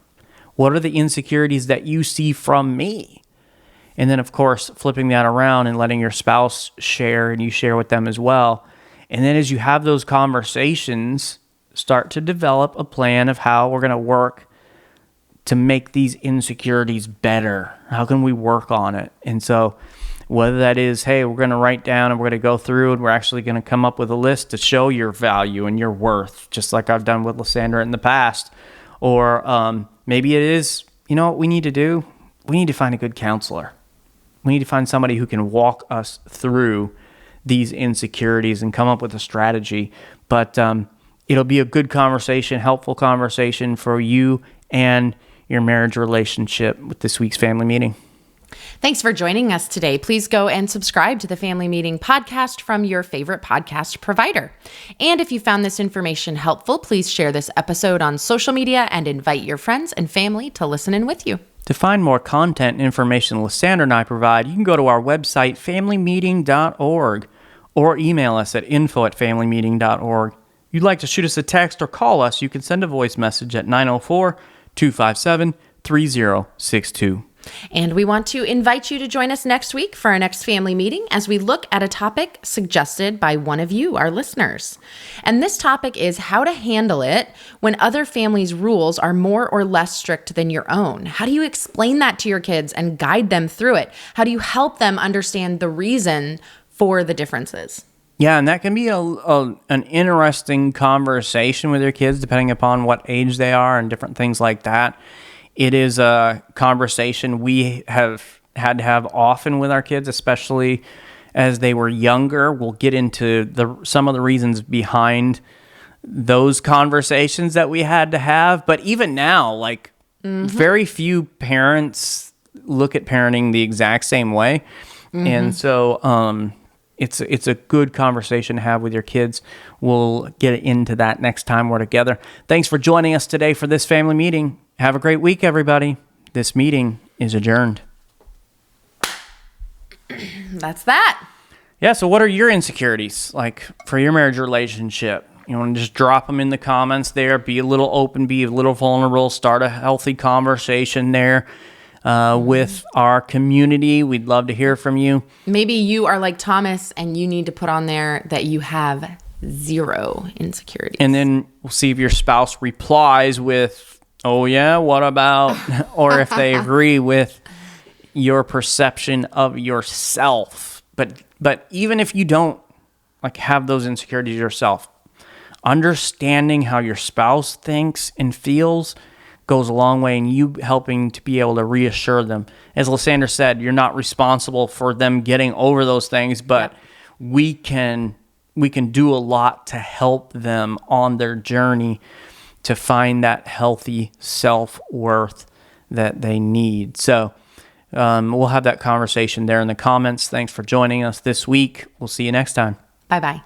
What are the insecurities that you see from me? And then, of course, flipping that around and letting your spouse share and you share with them as well. And then as you have those conversations, start to develop a plan of how we're going to work to make these insecurities better. How can we work on it? And so whether that is, hey, we're going to write down and we're going to go through and we're actually going to come up with a list to show your value and your worth, just like I've done with Lysandra in the past. Or maybe it is, you know what we need to do? We need to find a good counselor. We need to find somebody who can walk us through these insecurities and come up with a strategy. But it'll be a good conversation, helpful conversation for you and your marriage relationship with this week's family meeting. Thanks for joining us today. Please go and subscribe to the Family Meeting podcast from your favorite podcast provider. And if you found this information helpful, please share this episode on social media and invite your friends and family to listen in with you. To find more content and information Lysandra and I provide, you can go to our website, familymeeting.org, or email us at info@familymeeting.org. If you'd like to shoot us a text or call us, you can send a voice message at 904-257-3062. And we want to invite you to join us next week for our next family meeting as we look at a topic suggested by one of you, our listeners. And this topic is how to handle it when other families' rules are more or less strict than your own. How do you explain that to your kids and guide them through it? How do you help them understand the reason for the differences? Yeah, and that can be an interesting conversation with your kids, depending upon what age they are and different things like that. It is a conversation we have had to have often with our kids, especially as they were younger. We'll get into some of the reasons behind those conversations that we had to have. But even now, very few parents look at parenting the exact same way. Mm-hmm. And so it's a good conversation to have with your kids. We'll get into that next time we're together. Thanks for joining us today for this family meeting. Have a great week, everybody. This meeting is adjourned. That's that. Yeah, so what are your insecurities, for your marriage relationship? You want to just drop them in the comments there. Be a little open, be a little vulnerable. Start a healthy conversation there with our community. We'd love to hear from you. Maybe you are like Thomas and you need to put on there that you have 0 insecurities. And then we'll see if your spouse replies with, oh yeah, what about? Or if they agree with your perception of yourself. But even if you don't have those insecurities yourself, understanding how your spouse thinks and feels goes a long way in you helping to be able to reassure them. As Lysandra said, you're not responsible for them getting over those things, but we can do a lot to help them on their journey to find that healthy self-worth that they need. So we'll have that conversation there in the comments. Thanks for joining us this week. We'll see you next time. Bye-bye.